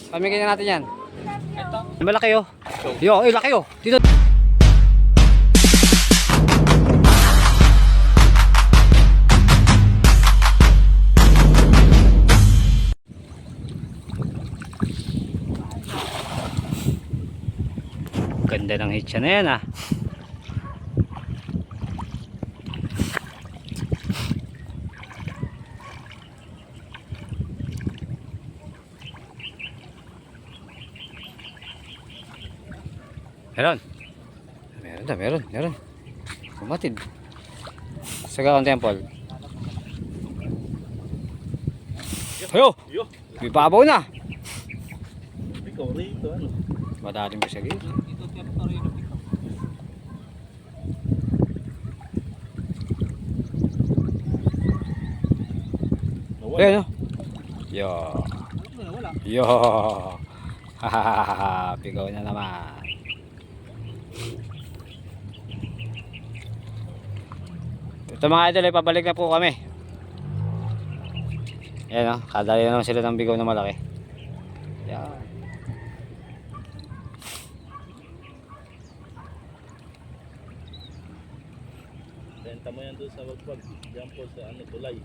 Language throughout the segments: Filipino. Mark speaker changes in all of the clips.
Speaker 1: Pamigay na natin yan.
Speaker 2: Ito.
Speaker 1: Malaki oh. Yo, laki oh. Dito. Ganda ng hitcha na yan ah. Meron. Kumatid. Sagaon temple. Ayo! May babaw na!
Speaker 2: Ikaw rito, ano?
Speaker 1: Madaling ko siya gito.
Speaker 2: Ito territory na ito.
Speaker 1: Ayan o. Yo.
Speaker 2: Wala.
Speaker 1: Yo. Hahaha. Pigaw na naman. Ito mga idol ay pabalik na po kami. Ayan o. Kadali naman sila ng bigaw na malaki. Yan.
Speaker 2: Benta mo yan doon sa wagwag. Diyan po sa ano, tulay.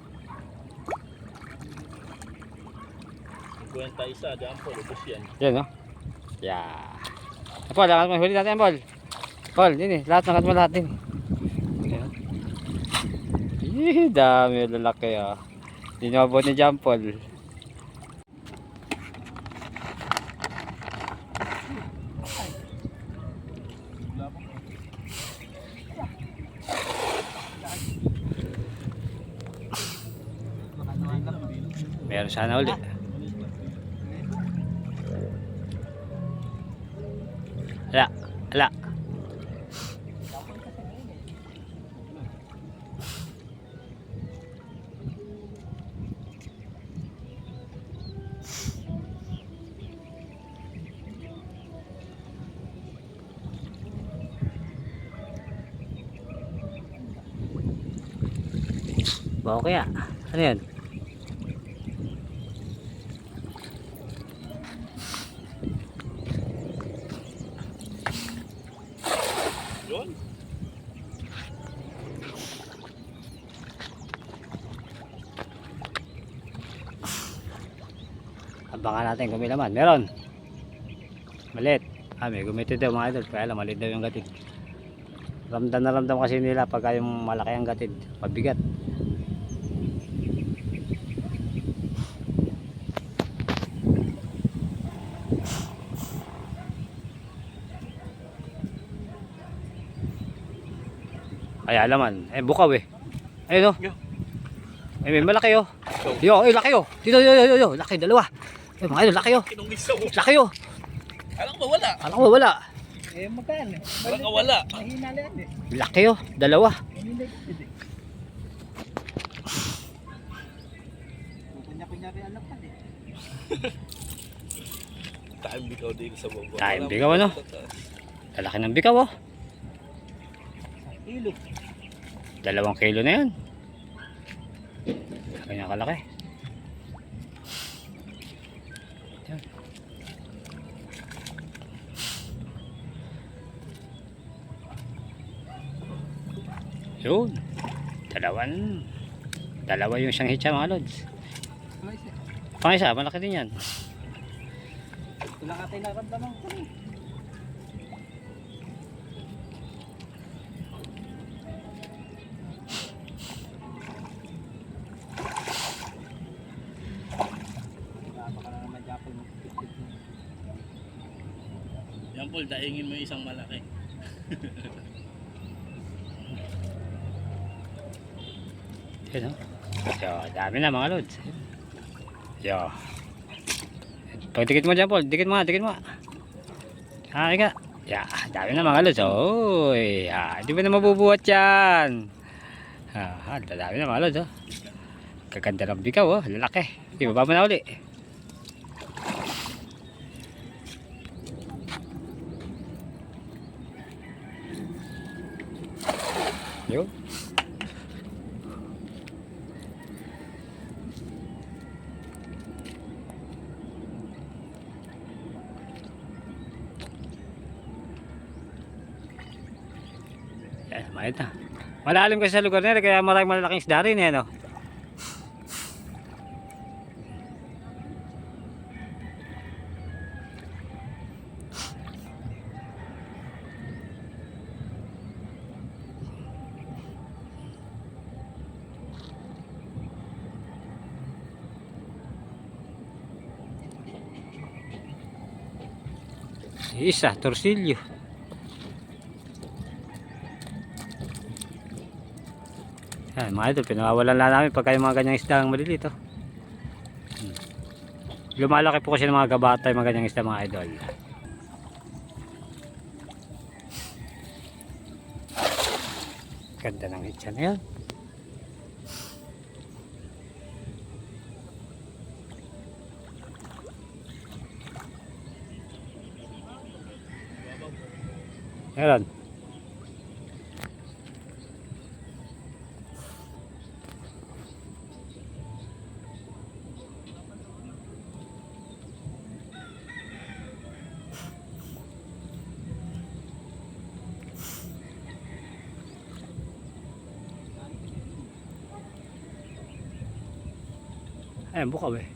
Speaker 2: 50 isa, diyan po, lubos yan.
Speaker 1: Yan o. Yeah. Paul, lahat mo. Huli natin Paul. Paul, din eh. Lahat ng lahat din. Ayan. Dami lalaki ah. Hindi nyo mabot ni John Paul. Meron sana ulit. Ala. Bawa kaya? Ano yan?
Speaker 2: Yun?
Speaker 1: Abangan natin kung may laman. Meron. Malit. May gumitin daw mga idol. Kaya lang malit daw yung gatid. Ramdam na ramdam kasi nila pagka yung malaki ang gatid. Mabigat. Kaya laman. Bukaw eh. Ayun oh. May malaki oh. Yo, laki oh. Dito, yo. Laki, dalawa. Mga idol, laki oh.
Speaker 2: Kinong isa mo.
Speaker 1: Laki oh.
Speaker 2: Alam ko wala.
Speaker 1: Alam ko wala.
Speaker 2: Magkano? Walang wala.
Speaker 3: Mahina lang eh.
Speaker 1: Laki oh, dalawa.
Speaker 3: Kunya-kunya rin alam pa eh.
Speaker 2: Time bikaw din sa baba.
Speaker 1: Time bikaw, ano? Lalaki ng bikaw oh.
Speaker 3: Ilo.
Speaker 1: 2 kilo na yan. Kanya kalaki. Yan. Yun. Dalawa yung siyang hitcha mga lods. Pang isa, malaki din yan.
Speaker 3: Ito lang natin naramdaman ko eh.
Speaker 2: Yan Paul, daingin mo yung isang malaki.
Speaker 1: Yan o. Yo, dami na mga lods. Yo. Pagdikit mo dyan Paul, dikit mo nga. Ika. Ya, dami na mga lods. Oy, hindi ba na mabubuhat yan? Dami na mga lods oh. Kaganda ng bikaw oh, lalaki. Ibaba mo na uli. Yun. Ayun na. Malalim kasi sa lugar nila kaya maraming malalaking isda rin eh, no? Isa, torsilyo. Yan, mga idol, pinawawalan lang namin pagka yung mga ganyang isda ang maliliit, oh. Lumalaki po kasi ng mga gabata yung mga ganyang isda, mga idol. Ganda ng hitsa na yan. Meron. Ayan, bukaw eh.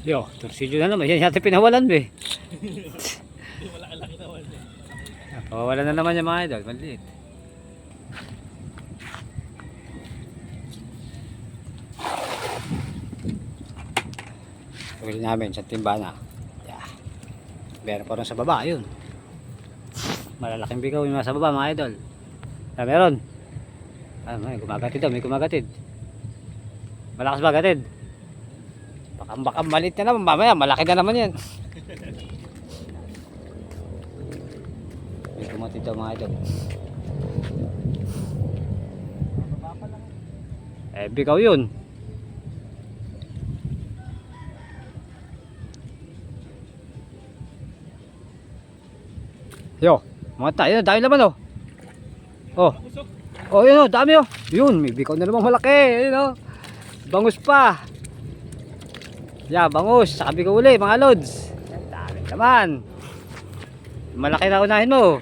Speaker 1: Yo, torsilyo na naman. Yan yata pinawalan eh.
Speaker 2: Malaki-laki naman.
Speaker 1: Pawawalan na naman yung mga idol. Maliit. Tawil namin sa timbana. Yeah. Meron pa rin sa baba. Yun. Malalaking bigaw yung nasa baba, mga idol. Ah, meron. Ah, may gumagatid daw. May gumagatid. Malakas ba gatid? Baka maliit na naman. Mamaya malaki na naman yan. May gumatid daw, mga idol. Eh, bigaw yun. Yo, mga tayo na, dami naman oh. Oh. Oh, yun oh, dami oh. Yun, may bigaw na naman malaki. Yun oh. Bangus pa. Yeah, bangus. Saka bigaw uli, mga lods. Dami naman. Malaki na unahin mo.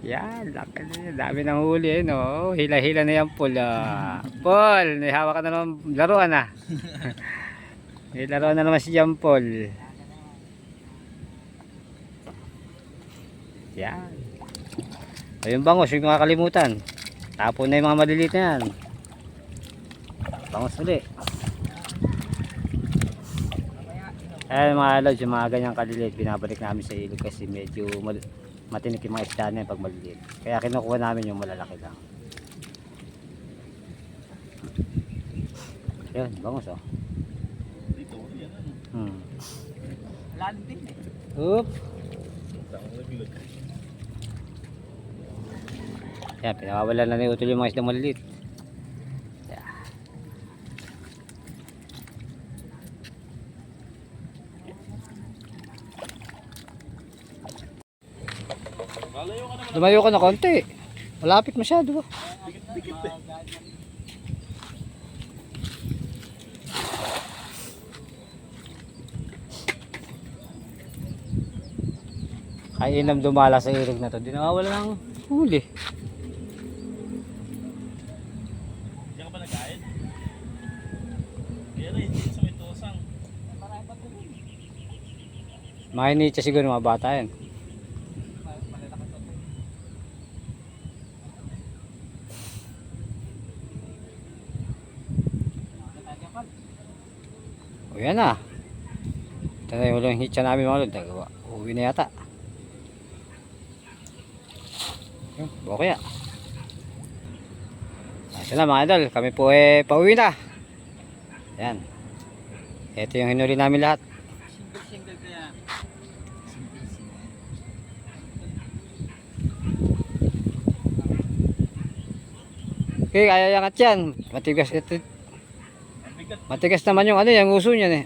Speaker 1: Yan, laki na. Dami ng huli eh, no? Hila-hila na yan, Paul. Paul, nahihawa ka na naman laruan ah. May laruan na naman si John Paul. Yan. Ayun bangus, yung kakalimutan. Tapon na yung mga maliliit na yan. Bangus ulit. Ayan mga lods, yung mga ganyang kaliliit binabalik namin sa ilog kasi medyo matinik yung mga isda na yun pag maliliit. Kaya kinukuha namin yung malalaki lang. Ayun, bangus oh.
Speaker 2: Dito, yan ano.
Speaker 3: Lalim din eh.
Speaker 1: Oop.
Speaker 2: Takang laglag.
Speaker 1: Yan, pinawawalan na ni Utol yung mga isdang maliliit. Yeah.
Speaker 2: Lalayo ka naman.
Speaker 1: Lumayo ka na konti. Malapit masyado ba?
Speaker 2: Dikit-dikit eh.
Speaker 1: Kaya inam dumala sa ilog na to. Di nawawala ng huli.
Speaker 2: Diyan ka ba nag-aid? Kaya rin, dito sa may tosang.
Speaker 3: Marami pa tuloy.
Speaker 1: Mga initsa siguro mga bata yan.
Speaker 3: Malalaki pa tuloy.
Speaker 1: O yan na. Ito na yung huling hitsa namin mga lod. Uwi na yata. Okay ya. Ito na mga idol. Kami po pauwi na. Yan. Ito yung hinuli namin lahat.
Speaker 3: Single kaya.
Speaker 1: Okay, kaya yangat yan. Matigas ito.
Speaker 2: Mabigat.
Speaker 1: Matigas naman yung ano, yung uso niyan eh.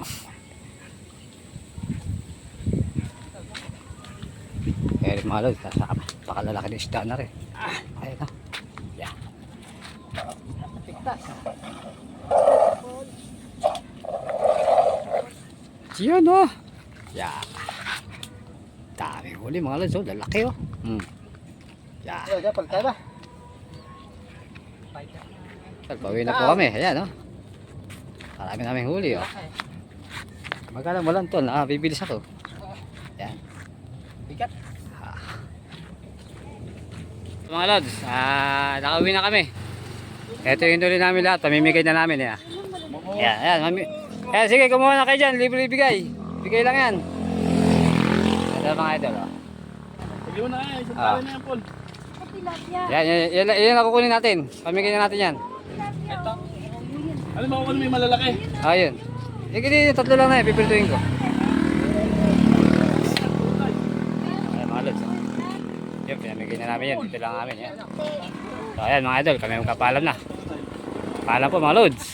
Speaker 1: Kaya mga lod, pakalalaki ng isda na rin. Ayun na. Yan.
Speaker 3: Tiktas.
Speaker 1: Yan oh. Yan. Daming huli mga lods, oh, lalaki oh. Yeah.
Speaker 3: Ano, dyan, tayo ba?
Speaker 1: Pauwi na po kami, ayan oh. Marami naming huli oh. Magkano walang ton, bibilis ako. Ayan.
Speaker 3: Bigat.
Speaker 1: Mga lods, nakauwi na kami. Ito yung tuloy namin lahat, pamimigay na namin yan. Ayan, ayan, ayan, sige, kumuha na kayo dyan, libre bigay. Bigay lang yan. Ito mga idol oh.
Speaker 2: Pili mo na kaya, isang
Speaker 1: Ah.
Speaker 2: tali na yan, Paul.
Speaker 1: Yan ang kukunin natin. Pamigay na natin yan.
Speaker 2: Ito. Alam mo kung may malalaki.
Speaker 1: Ayun. Sige, tatlo lang na yan, pipirtuin ko. Ayan mga lods. Yun, pinamigay na namin yan. Dito lang namin yan. So ayan mga idol, kami magkapalam na. Paalam po mga lods.